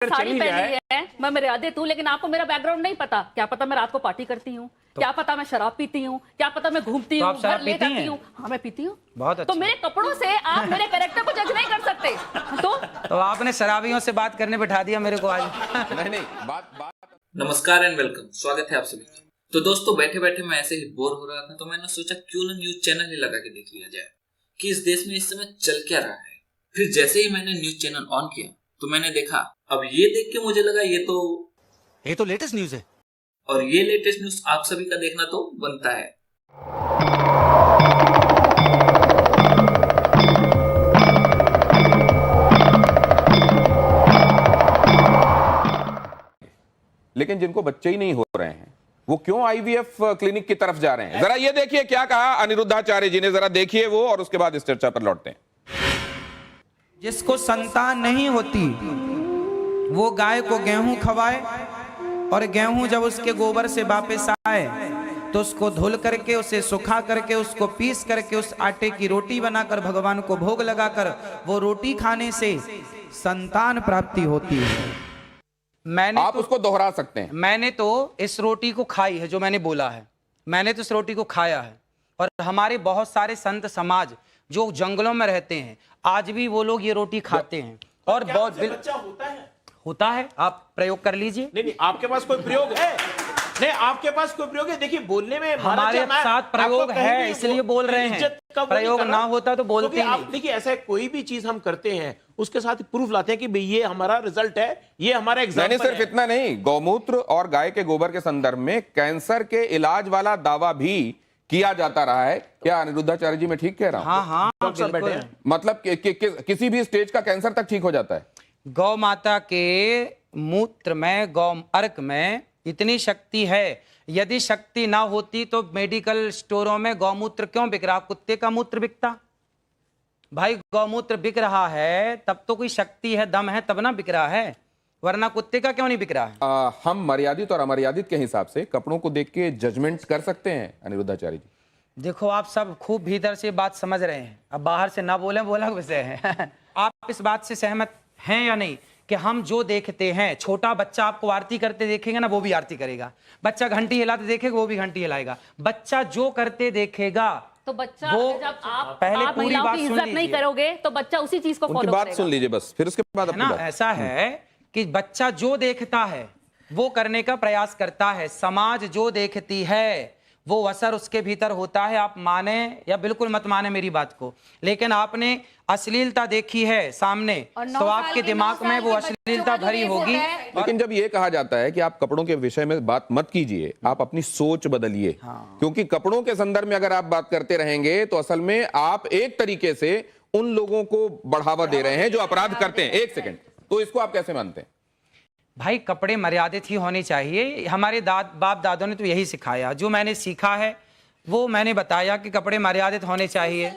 साड़ी पहनी है, मैं मर्यादित हूँ, लेकिन आपको मेरा बैकग्राउंड नहीं पता। क्या पता मैं रात को पार्टी करती हूँ, क्या पता मैं शराब पीती हूँ, क्या पता मैं घूमती हूँ, घर ले जाती हूँ। हाँ, मैं पीती हूँ। बहुत अच्छा। तो मेरे कपड़ों से आप मेरे कैरेक्टर को जज नहीं कर सकते। तो आपने शराबियों से बात करने बिठा दिया मेरे को आज। नहीं बात। नमस्कार एंड वेलकम, स्वागत है आप सभी का। तो दोस्तों, बैठे बैठे मैं ऐसे ही बोर हो रहा था, तो मैंने सोचा क्यों ना न्यूज चैनल ही लगा के देख लिया जाए कि इस देश में इस समय चल क्या रहा है। फिर जैसे ही मैंने न्यूज चैनल ऑन किया तो मैंने देखा, अब ये देख के मुझे लगा ये तो लेटेस्ट न्यूज है, और ये लेटेस्ट न्यूज आप सभी का देखना तो बनता है। लेकिन जिनको बच्चे ही नहीं हो रहे हैं वो क्यों आईवीएफ क्लिनिक की तरफ जा रहे हैं? जरा ये देखिए क्या कहा अनिरुद्धाचार्य जी ने, जरा देखिए वो, और उसके बाद इस चर्चा पर लौटते हैं। जिसको संतान नहीं होती वो गाय को गेहूं खवाए, और गेहूं जब उसके गोबर से वापस आए तो उसको धुल करके, उसे सुखा करके, उसको पीस करके उस आटे की रोटी बनाकर भगवान को भोग लगाकर वो रोटी खाने से संतान प्राप्ति होती है। आप उसको दोहरा सकते हैं। मैंने तो इस रोटी को खाई है, जो मैंने बोला है, मैंने तो इस रोटी को खाया है। और हमारे बहुत सारे संत समाज जो जंगलों में रहते हैं आज भी वो लोग ये रोटी खाते हैं। और बहुत बच्चा होता है, आप प्रयोग कर लीजिए। नहीं, आपके पास कोई प्रयोग है? नहीं, आपके पास कोई प्रयोग है? देखिए, बोलने में हमारे साथ प्रयोग है, इसलिए बोल रहे हैं। प्रयोग ना होता तो बोलते नहीं। देखिए, ऐसा कोई भी चीज हम करते हैं उसके साथ प्रूफ लाते हैं कि भाई ये हमारा रिजल्ट है, ये हमारा एग्जाम्पल है। सिर्फ इतना नहीं, गौमूत्र और गाय के गोबर के संदर्भ में कैंसर के इलाज वाला दावा भी किया जाता रहा है। क्या अनिरुद्धाचार्य जी मैं ठीक कह रहा हूँ? हाँ, डॉक्टर बैठे हैं। मतलब किसी भी स्टेज का कैंसर तक ठीक हो जाता है। गौ माता के मूत्र में, गौ अर्क में इतनी शक्ति है। यदि शक्ति ना होती तो मेडिकल स्टोरों में गौमूत्र क्यों बिक रहा? कुत्ते का मूत्र बिकता भाई। गौमूत्र बिक रहा है तब तो कोई शक्ति है, दम है, तब ना बिक रहा है, वरना कुत्ते का क्यों नहीं बिक रहा है? हम मर्यादित और अमर्यादित के हिसाब से कपड़ों को देख के जजमेंट कर सकते हैं अनिरुद्धाचार्य जी? देखो, आप सब खूब भीतर से बात समझ रहे हैं, अब बाहर से ना बोले वो अलग विषय है। आप इस बात से सहमत हैं या नहीं कि हम जो देखते हैं, छोटा बच्चा आपको आरती करते देखेगा ना, वो भी आरती करेगा। बच्चा घंटी हिलाते देखेगा, वो भी घंटी हिलाएगा। बच्चा जो करते देखेगा तो बच्चा, वो जब आप पहले आप पूरी बात की सुन इज्जत नहीं करोगे तो बच्चा उसी चीज को उनकी फॉलो बात करेगा। सुन लीजिए बस, फिर उसके बाद अपनी ना बात। ऐसा है कि बच्चा जो देखता है वो करने का प्रयास करता है। समाज जो देखती है वो असर उसके भीतर होता है। आप माने या बिल्कुल मत माने मेरी बात को, लेकिन आपने अश्लीलता देखी है सामने तो आपके दिमाग में वो अश्लीलता भरी होगी। लेकिन जब ये कहा जाता है कि आप कपड़ों के विषय में बात मत कीजिए, आप अपनी सोच बदलिए। क्योंकि कपड़ों के संदर्भ में अगर आप बात करते रहेंगे तो असल में आप एक तरीके से उन लोगों को बढ़ावा दे रहे हैं जो अपराध करते हैं। एक सेकंड, तो इसको आप कैसे मानते हैं? भाई, कपड़े मर्यादित ही होने चाहिए। हमारे बाप दादों ने तो यही सिखाया। जो मैंने सीखा है वो मैंने बताया कि कपड़े मर्यादित होने चाहिए।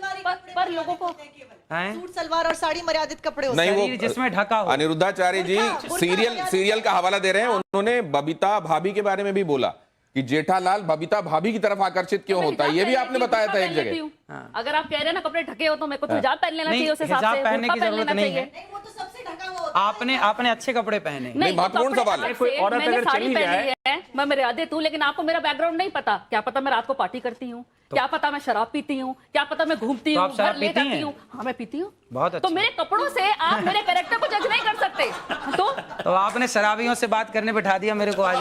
पर लोगों को सूट सलवार और साड़ी मर्यादित कपड़े होते नहीं, हैं। वो जिसमें ढका हो। अनिरुद्धाचार्य जी सीरियल का हवाला दे रहे हैं। उन्होंने बबीता भाभी के बारे में भी बोला कि जेठालाल बबीता भाभी की तरफ आकर्षित क्यों होता है, ये भी आपने बताया था एक जगह। अगर आप कह रहे हैं ना कपड़े ढके हो तो मेरे को तो हिजाब पहन लेना चाहिए, उस हिसाब से हिजाब पहनने की जरूरत नहीं है। वो तो सबसे ढका हुआ होता है। आपने अच्छे कपड़े पहने। नहीं, महत्वपूर्ण सवाल है। कोई औरत अगर चली जाए, मैं मर्यादित हूँ, लेकिन आपको मेरा बैकग्राउंड नहीं पता। क्या पता मैं रात को पार्टी करती हूँ, क्या पता मैं शराब पीती हूँ, क्या पता मैं घूमती हूँ, घर ले जाती हूँ। हाँ, मैं पीती हूँ। बहुत अच्छा। तो मेरे कपड़ों से आप मेरे कैरेक्टर को जज नहीं कर सकते। तो आपने शराबियों से बात करने बिठा दिया मेरे को आज।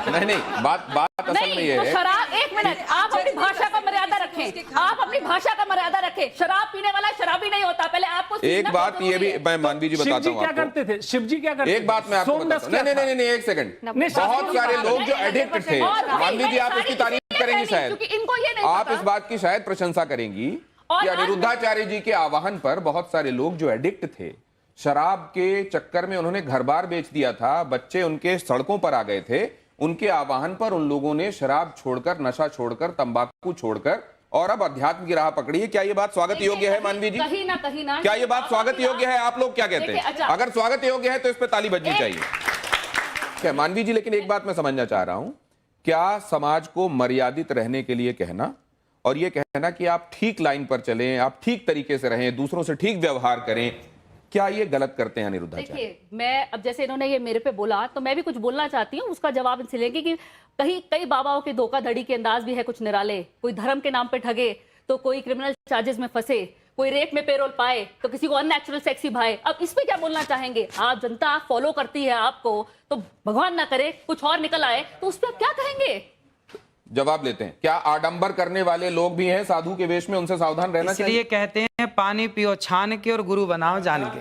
नहीं, बात असल में ये तो है। शराब, एक मिनट, आप अपनी भाषा का मर्यादा रखें। आप अपनी भाषा का मर्यादा रखें। शराब पीने वाला शराबी नहीं होता। पहले आपको एक बात ये भी मैं मानवी जी बताता हूँ क्या करते थे शिव जी? क्या करते? एक बात मैं आपको बताता हूँ। नहीं, एक सेकंड। बहुत सारे लोग जो एडिक्ट थे, मानवी जी आप इसकी तारीफ करेंगी शायद, इनको ये नहीं आप इस बात की शायद प्रशंसा करेंगी कि अनिरुद्धाचार्य जी के आह्वान पर बहुत सारे लोग जो एडिक्ट थे, शराब के चक्कर में उन्होंने घर बार बेच दिया था, बच्चे उनके सड़कों पर आ गए थे, उनके आह्वान पर उन लोगों ने शराब छोड़कर, नशा छोड़कर, तंबाकू छोड़कर और अब अध्यात्म की राह पकड़ी है। क्या ये बात स्वागत योग्य है मानवी जी? कहीं ना क्या ये बात स्वागत योग्य है? आप लोग क्या कहते हैं? अगर स्वागत योग्य है तो इस पर ताली बजनी चाहिए। क्या मानवी जी? लेकिन एक बात मैं समझना चाह रहा हूं, क्या समाज को मर्यादित रहने के लिए कहना और ये कहना कि आप ठीक लाइन पर चलें, आप ठीक तरीके से रहें, दूसरों से ठीक व्यवहार करें, क्या ये गलत करते हैं अनिरुद्धाचार्य? देखिए, मैं अब जैसे इन्होंने ये मेरे पे बोला तो मैं भी कुछ बोलना चाहती हूँ, उसका जवाब इनसे लेंगे कि कहीं कई बाबाओं के धोखाधड़ी के अंदाज भी है कुछ निराले। कोई धर्म के नाम पे ठगे तो कोई क्रिमिनल चार्जेस में फंसे, कोई रेप में पेरोल पाए तो किसी को अननेचुरल सेक्सी भाए। अब इस पे क्या बोलना चाहेंगे? आप जनता फॉलो करती है आपको, तो भगवान ना करे कुछ और निकल आए तो उस पर आप क्या कहेंगे? जवाब लेते हैं। क्या आडंबर करने वाले लोग भी हैं साधु के वेश में, उनसे सावधान रहना चाहिए? इसलिए कहते हैं पानी पियो छान के और गुरु बनाओ जान के।